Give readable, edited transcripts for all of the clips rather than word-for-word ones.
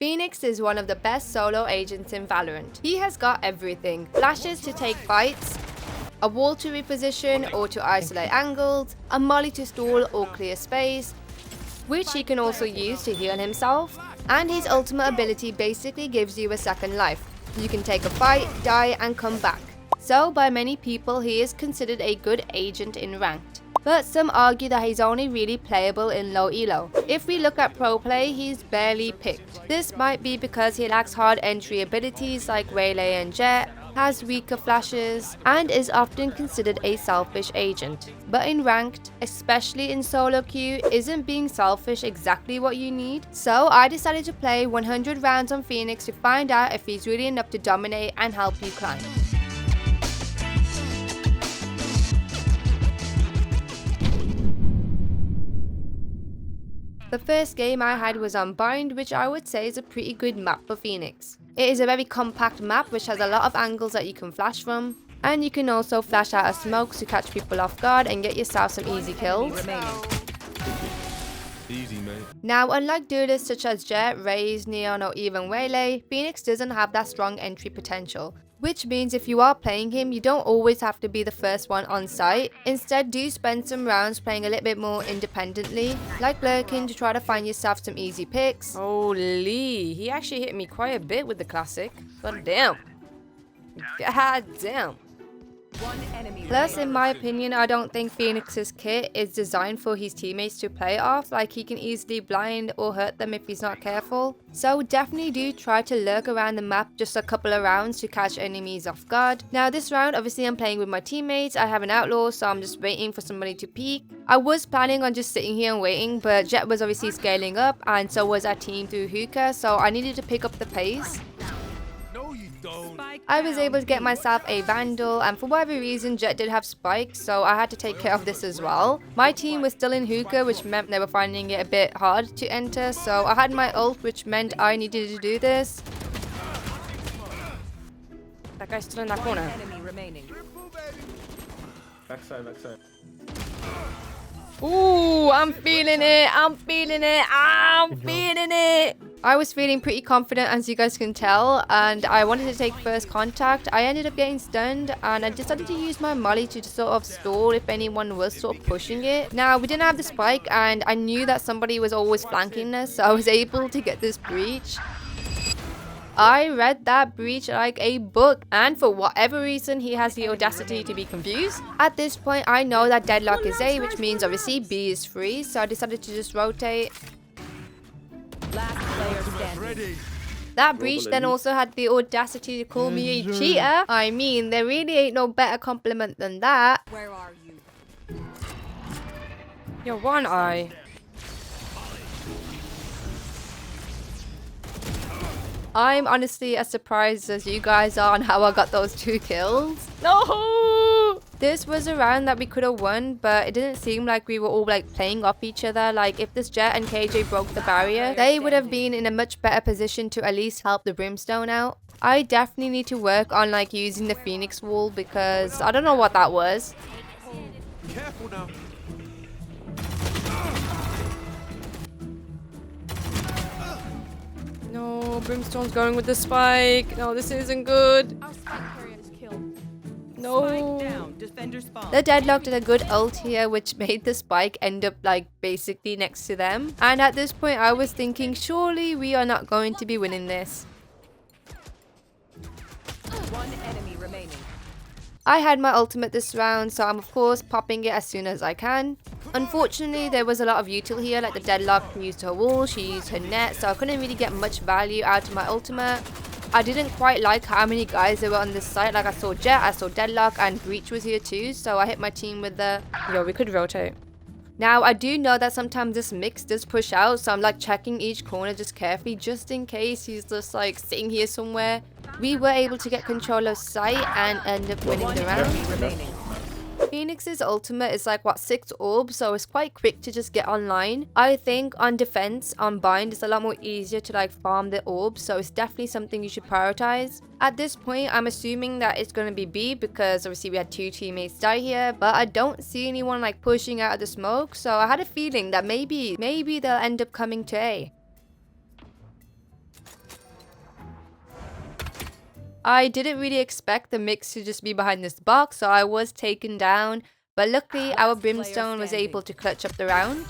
Phoenix is one of the best solo agents in Valorant. He has got everything. Flashes to take fights, a wall to reposition or to isolate angles, a molly to stall or clear space, which he can also use to heal himself, and his ultimate ability basically gives you a second life. You can take a fight, die and come back. So by many people he is considered a good agent in ranked. But some argue that he's only really playable in low elo. If we look at pro play, he's barely picked. This might be because he lacks hard entry abilities like Waylay and Jet, has weaker flashes, and is often considered a selfish agent. But in ranked, especially in solo queue, isn't being selfish exactly what you need? So I decided to play 100 rounds on Phoenix to find out if he's really enough to dominate and help you climb. The first game I had was on Bind, which I would say is a pretty good map for Phoenix. It is a very compact map which has a lot of angles that you can flash from, and you can also flash out of smokes to catch people off guard and get yourself some easy kills. Easy, mate. Now, unlike duelists such as Jet, Raze, Neon or even Waylay, Phoenix doesn't have that strong entry potential. Which means if you are playing him, you don't always have to be the first one on site. Instead, do spend some rounds playing a little bit more independently, like lurking to try to find yourself some easy picks. Holy, he actually hit me quite a bit with the classic. God damn. God damn. Plus, in my opinion, I don't think Phoenix's kit is designed for his teammates to play off, like he can easily blind or hurt them if he's not careful. So definitely do try to lurk around the map just a couple of rounds to catch enemies off guard. Now this round, obviously I'm playing with my teammates, I have an outlaw, so I'm just waiting for somebody to peek. I was planning on just sitting here and waiting, but Jet was obviously scaling up and so was our team through hookah, so I needed to pick up the pace. I was able to get myself a Vandal, and for whatever reason Jet did have spikes, so I had to take care of this as well. My team was still in hookah, which meant they were finding it a bit hard to enter, so I had my ult, which meant I needed to do this. That guy's still in that corner. Backside. Ooh, I'm feeling it. I'm feeling it. I was feeling pretty confident, as you guys can tell, and I wanted to take first contact. I ended up getting stunned and I decided to use my molly to sort of stall if anyone was sort of pushing it. Now we didn't have the spike and I knew that somebody was always flanking us, so I was able to get this breach. I read that breach like a book, and for whatever reason he has the audacity to be confused. At this point I know that deadlock is A, which means obviously B is free, so I decided to just rotate. Last player standing. That breach then also had the audacity to call me a cheater. I mean, there really ain't no better compliment than that. Where are you? Yo, one eye. I'm honestly as surprised as you guys are on how I got those 2 kills. No! This was a round that we could have won, but it didn't seem like we were all like playing off each other. Like if this Jet and KJ broke the barrier, they would have been in a much better position to at least help the Brimstone out. I definitely need to work on like using the Phoenix wall because I don't know what that was. Careful now. No, Brimstone's going with the spike. No, this isn't good. Our spike carrier is killed. No. Spike down. Defender spawn. The deadlock did a good ult here, which made the spike end up like basically next to them. And at this point I was thinking, surely we are not going to be winning this. One enemy remaining. I had my ultimate this round, so I'm of course popping it as soon as I can. Unfortunately, there was a lot of util here, like the deadlock used her wall, she used her net, so I couldn't really get much value out of my ultimate. I didn't quite like how many guys there were on this site. Like I saw Jet, I saw Deadlock, and Breach was here too, so I hit my team with the... Yo, we could rotate. Now, I do know that sometimes this mix does push out, so I'm like checking each corner just carefully, just in case he's just like sitting here somewhere. We were able to get control of site and end up winning the round. Remaining. Phoenix's ultimate is like what, 6 orbs, so it's quite quick to just get online. I think on defense, on bind, it's a lot more easier to like farm the orbs, so it's definitely something you should prioritize. At this point, I'm assuming that it's going to be B because obviously we had 2 teammates die here, but I don't see anyone like pushing out of the smoke, so I had a feeling that maybe they'll end up coming to A. I didn't really expect the mix to just be behind this box, so I was taken down. But luckily, our Brimstone was able to clutch up the round.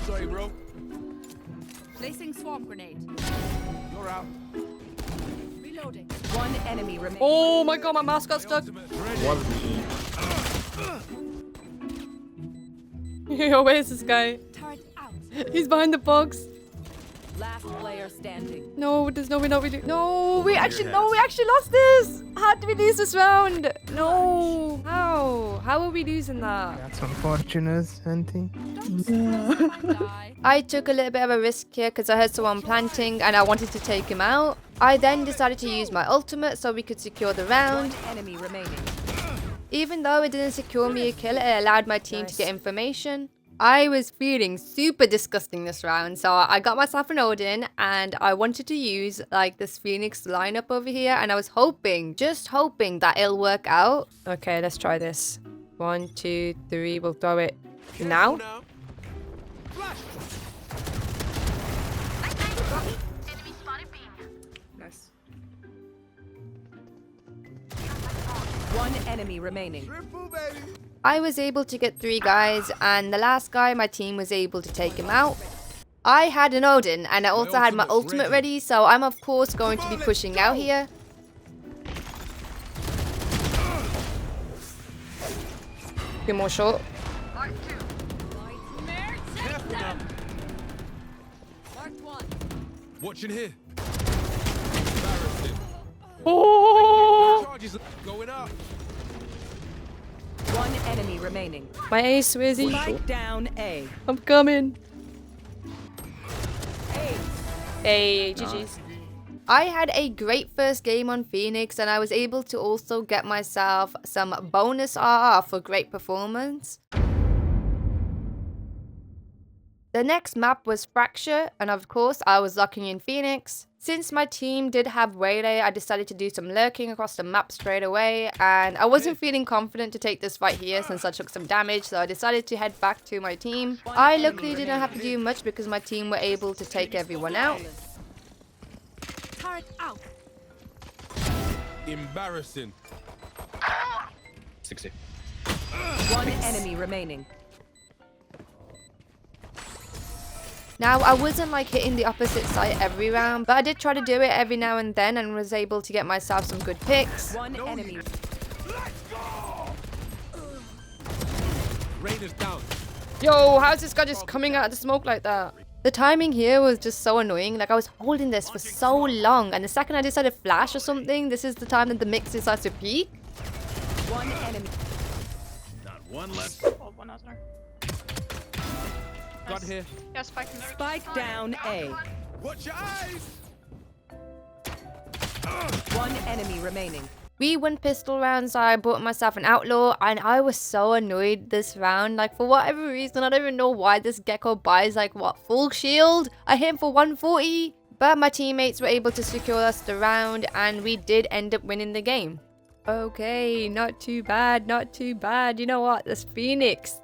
Sorry, bro. Placing swarm grenade. You're out. Reloading. One enemy remaining. Oh my god, my mouse got stuck. One me. Yo, where's this guy? Turret out. He's behind the box. Last player standing. No, there's no way not we do. No, we actually lost this. How did we lose this round? No. How are we losing that? That's unfortunate, Auntie. I took a little bit of a risk here because I heard someone planting and I wanted to take him out. I then decided to use my ultimate so we could secure the round. One enemy remaining. Even though it didn't secure me a kill, it allowed my team to get information. I was feeling super disgusting this round, so I got myself an Odin and I wanted to use like this Phoenix lineup over here, and I was hoping, just hoping that it'll work out. Okay, let's try this. 1, 2, 3. We'll throw it now. Nice. One enemy remaining. Triple, baby. I was able to get 3 guys, and the last guy, my team was able to take him out. I had an Odin, and I also had my ultimate ready, so I'm of course going to be pushing out here. Few more short. Careful now. Marked one. Watching here. Oh, Charges going up. One enemy remaining. my ace, where's he? Spike down A. I'm coming. Hey, GG's. I had a great first game on Phoenix, and I was able to also get myself some bonus RR for great performance. The next map was Fracture, and of course I was locking in Phoenix. Since my team did have Waylay, I decided to do some lurking across the map straight away, and I wasn't feeling confident to take this fight here since I took some damage, so I decided to head back to my team. I luckily didn't have to do much because my team were able to take everyone out. Turret out. Embarrassing. 60. One enemy remaining. Now, I wasn't like hitting the opposite site every round, but I did try to do it every now and then and was able to get myself some good picks. One enemy. Rain is down. Yo, how's this guy just coming out of the smoke like that? The timing here was just so annoying. Like, I was holding this for so long, and the second I decided to flash or something, this is the time that the mix decides to peak. One enemy. Not one left. Oh, one other. Got here. Yeah, spike in there. Spike down A. Watch your eyes. One enemy remaining. We won pistol rounds, so I bought myself an outlaw, and I was so annoyed this round. Like, for whatever reason, I don't even know why this gecko buys, like, what, full shield? I hit him for 140, but my teammates were able to secure us the round, and we did end up winning the game. Okay, not too bad, not too bad. You know what? The Phoenix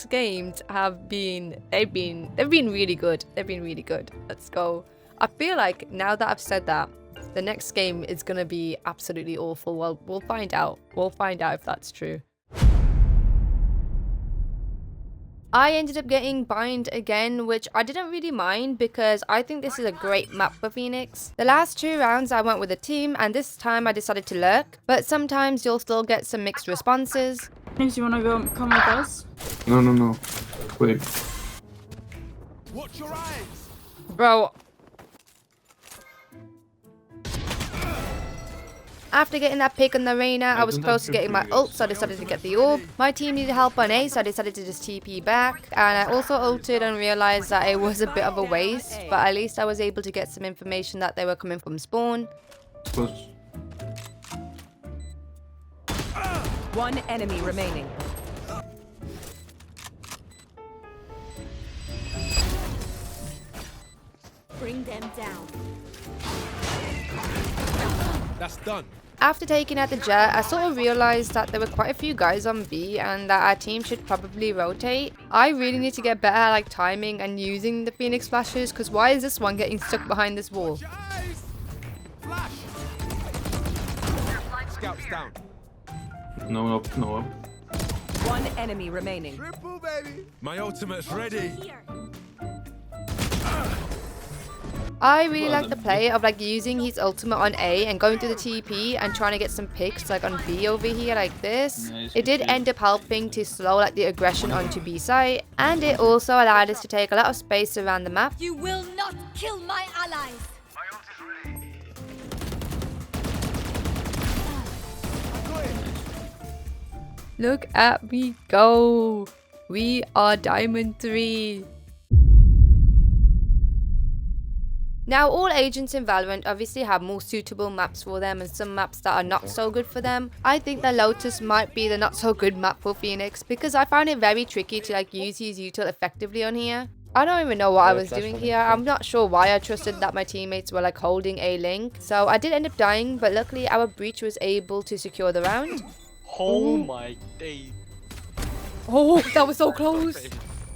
games have been, they've been really good. They've been really good. Let's go. I feel like now that I've said that, the next game is going to be absolutely awful. Well, we'll find out. We'll find out if that's true. I ended up getting bind again, which I didn't really mind because I think this is a great map for Phoenix. The last 2 rounds I went with a team, and this time I decided to lurk, but sometimes you'll still get some mixed responses. James, you wanna come with us? No. Wait. Watch your eyes. Bro, After getting that pick on the Reyna, I was close to getting my ult, so I decided to get the orb. My team needed help on A, so I decided to just TP back. And I also ulted and realized that it was a bit of a waste, but at least I was able to get some information that they were coming from spawn. Close. One enemy remaining. Bring them down. That's done. After taking out the jet, I sort of realized that there were quite a few guys on B and that our team should probably rotate. I really need to get better at like timing and using the Phoenix flashes, because why is this one getting stuck behind this wall? Watch your eyes. Flash. Scouts down. No up, no up. One enemy remaining. Triple, baby. My ultimate's ready. I really like the play of like using his ultimate on A and going through the TP and trying to get some picks like on B over here like this. Nice, It did good. end up helping to slow like the aggression onto B site, and it also allowed us to take a lot of space around the map. You will not kill my allies. Look at me go! We are Diamond 3! Now, all agents in Valorant obviously have more suitable maps for them and some maps that are not so good for them. I think that Lotus might be the not so good map for Phoenix because I found it very tricky to like use his util effectively on here. I don't even know what I was doing here. I'm not sure why I trusted that my teammates were like holding a link. So I did end up dying, but luckily our breach was able to secure the round. Oh my day. Oh, that was so close.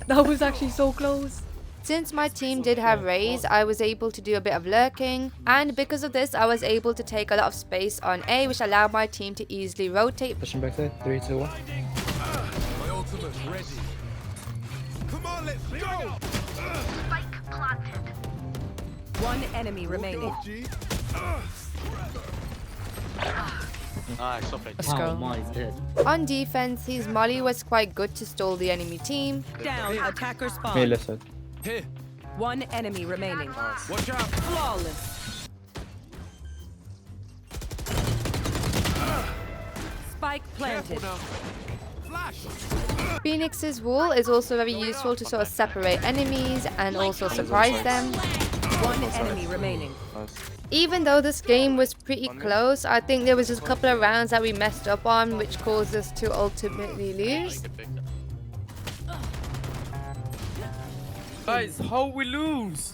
That was actually so close. Since my team did have Raze, I was able to do a bit of lurking, and because of this I was able to take a lot of space on A, which allowed my team to easily rotate. Pushing back there. 3, 2, 1. My ultimate's ready. Come on, let's go. One enemy remaining. G. Nice, okay. Let's go. On defense, his molly was quite good to stall the enemy team. Down. Attacker Me spawn. left side. Here. One enemy remaining. Watch out. Flawless. Spike planted. Careful now. Flash. Phoenix's wall is also very useful to sort of separate enemies and also surprise them. One enemy remaining. Even though this game was pretty close, I think there was just a couple of rounds that we messed up on, which caused us to ultimately lose. Guys, how we lose?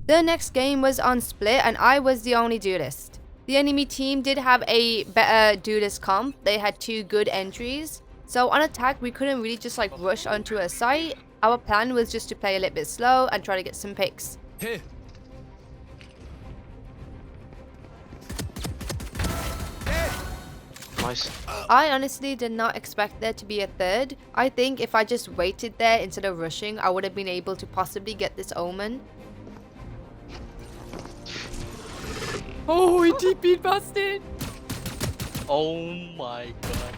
The next game was on split and I was the only duelist. The enemy team did have a better duelist comp. They had 2 good entries. So on attack we couldn't really just like rush onto a site. Our plan was just to play a little bit slow and try to get some picks. Here. Nice. I honestly did not expect there to be a third. I think if I just waited there instead of rushing, I would have been able to possibly get this omen. Oh, he TP'd past it. Oh my god.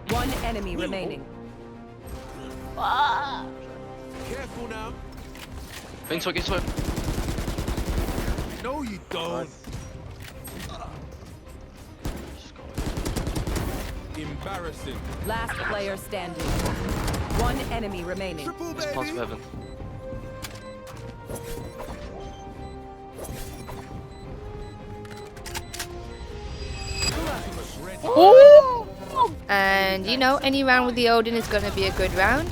One enemy remaining. Careful now. Into it. No, you don't. Embarrassing. Last player standing. One enemy remaining. Triple, Response baby. heaven. Ultimate's ready. Oh! And you know, any round with the Odin is going to be a good round.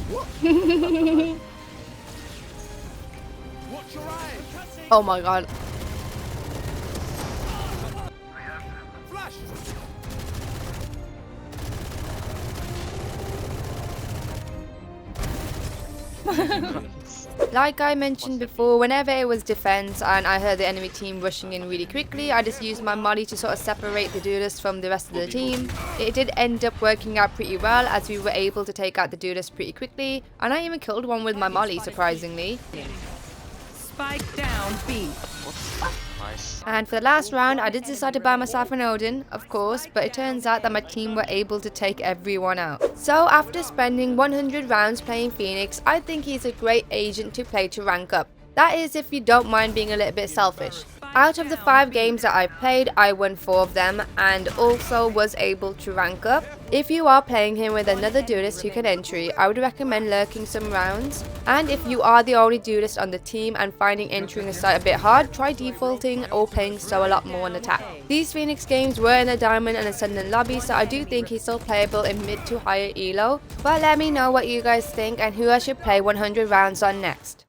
Watch your eyes. Oh my god. Flash. Like I mentioned before, whenever it was defense and I heard the enemy team rushing in really quickly, I just used my molly to sort of separate the duelist from the rest of the team. It did end up working out pretty well as we were able to take out the duelist pretty quickly, and I even killed one with my molly surprisingly. Spike down B. Nice. And for the last round, I did decide to buy myself an Odin, of course, but it turns out that my team were able to take everyone out. So after spending 100 rounds playing Phoenix, I think he's a great agent to play to rank up. That is if you don't mind being a little bit selfish. Out of the 5 games that I played, I won 4 of them and also was able to rank up. If you are playing him with another duelist who can entry, I would recommend lurking some rounds. And if you are the only duelist on the team and finding entering a site a bit hard, try defaulting or playing so a lot more on attack. These Phoenix games were in a Diamond and Ascendant lobby, so I do think he's still playable in mid to higher elo. But let me know what you guys think and who I should play 100 rounds on next.